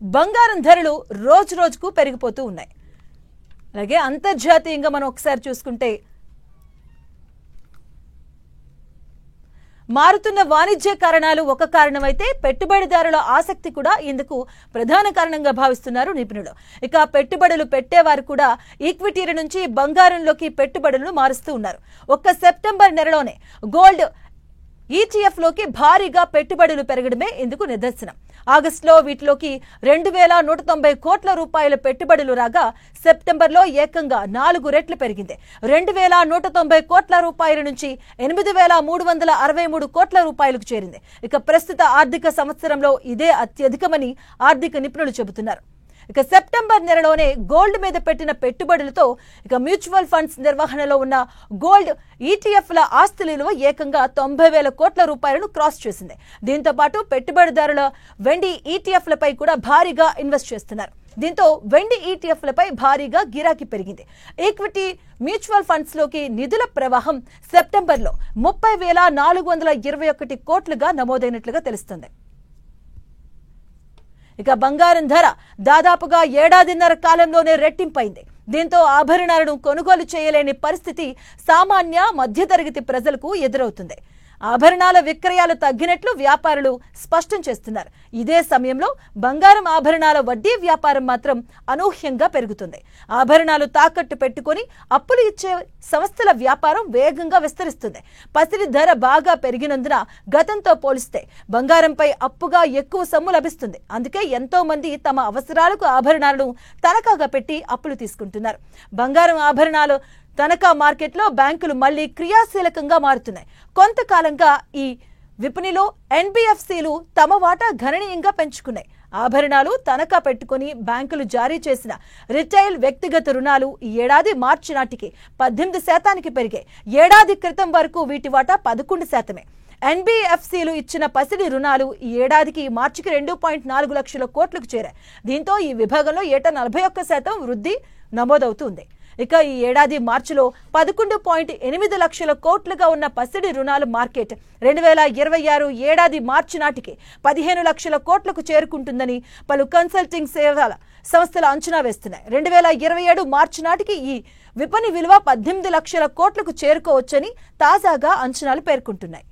బంగారం ధరలు రోజు రోజుకు పెరిగిపోతూ ఉన్నాయి. అలాగే అంతర్జాతీయంగా మనం ఒకసారి చూసుకుంటే మారుతున్న వాణిజ్య కారణాలు ఒక కారణమైతే పెట్టుబడిదారుల ఆసక్తి కూడా ఇందుకు ప్రధాన కారణంగా భావిస్తున్నారు నిపుణులు. ఇక పెట్టుబడులు పెట్టేవారు కూడా ఈక్విటీల నుంచి బంగారంలోకి పెట్టుబడులను మారుస్తూ ఉన్నారు. ఒక్క సెప్టెంబర్ నెలలోనే గోల్డ్ ETF లోకి భారీగా పెట్టుబడులు పెరగడమే ఇందుకు నిదర్శనం. ఆగస్టులో వీటిలోకి 2190 కోట్ల రూపాయల పెట్టుబడులు రాగా సెప్టెంబర్లో ఏకంగా 4 రెట్లు పెరిగింది. 2190 కోట్ల రూపాయల నుంచి 8363 కోట్ల రూపాయలకు చేరింది. ఇక ప్రస్తుత ఆర్థిక సంవత్సరంలో ఇదే అత్యధికమని ఆర్థిక నిపుణులు చెబుతున్నారు. ఇక సెప్టెంబర్ నెలలోనే గోల్డ్ మీద పెట్టిన పెట్టుబడులతో ఇక మ్యూచువల్ ఫండ్స్ నిర్వహణలో ఉన్న గోల్డ్ ETFల ఆస్తుల విలువ ఏకంగా 90,000 కోట్ల రూపాయలను క్రాస్ చేసింది. దీంతో పాటు పెట్టుబడిదారుల వెండి ETFలపై కూడా భారీగా ఇన్వెస్ట్ చేస్తున్నారు. దీంతో వెండి ETFలపై భారీగా గిరాకీ పెరిగింది. ఈక్విటీ మ్యూచువల్ ఫండ్స్ లోకి నిధుల ప్రవాహం సెప్టెంబర్లో 30,421 కోట్లుగా నమోదైనట్లుగా తెలుస్తుంది. ఇక బంగారం ధర దాదాపుగా ఏడాదిన్నర కాలంలోనే రెట్టింపైంది. దీంతో ఆభరణాలను కొనుగోలు చేయలేని పరిస్థితి సామాన్య మధ్యతరగతి ప్రజలకు ఎదురవుతుంది. ఆభరణాల విక్రయాలు తగ్గినట్లు వ్యాపారులు స్పష్టం చేస్తున్నారు. ఇదే సమయంలో బంగారం ఆభరణాల వడ్డీ వ్యాపారం మాత్రం అనూహ్యంగా పెరుగుతుంది. ఆభరణాలు తాకట్టు పెట్టుకుని అప్పులు ఇచ్చే సంస్థల వ్యాపారం వేగంగా విస్తరిస్తుంది. పసిడి ధర బాగా పెరిగినందున గతంతో పోలిస్తే బంగారంపై అప్పుగా ఎక్కువ సొమ్ము లభిస్తుంది. అందుకే ఎంతో మంది తమ అవసరాలకు ఆభరణాలను తనఖాగా పెట్టి అప్పులు తీసుకుంటున్నారు. బంగారం ఆభరణాలు తనఖా మార్కెట్లో బ్యాంకులు మళ్లీ క్రియాశీలకంగా మారుతున్నాయి. కొంతకాలంగా ఈ విపణిలో NBFCలు తమ వాటా గణనీయంగా పెంచుకున్నాయి. ఆభరణాలు తనఖా పెట్టుకుని బ్యాంకులు జారీ చేసిన రిటైల్ వ్యక్తిగత రుణాలు ఈ ఏడాది మార్చి నాటికి 18% పెరిగాయి. ఏడాది క్రితం వరకు వీటి వాటా 11%. NBFCలు ఇచ్చిన పసిడి రుణాలు ఈ ఏడాదికి మార్చికి 2.4 లక్షల కోట్లకు చేరాయి. దీంతో ఈ విభాగంలో ఏటా 41% వృద్ధి నమోదవుతుంది. ఇక ఈ ఏడాది మార్చిలో 11.8 లక్షల కోట్లుగా ఉన్న పసిడి రుణాల మార్కెట్ 2026 ఏడాది మార్చి నాటికి 15 లక్షల కోట్లకు చేరుకుంటుందని పలు కన్సల్టింగ్ సేవల సంస్థలు అంచనా వేస్తున్నాయి. 2027 మార్చి నాటికి ఈ విపణి విలువ 18 లక్షల కోట్లకు చేరుకోవచ్చని తాజాగా అంచనాలు పేర్కొంటున్నాయి.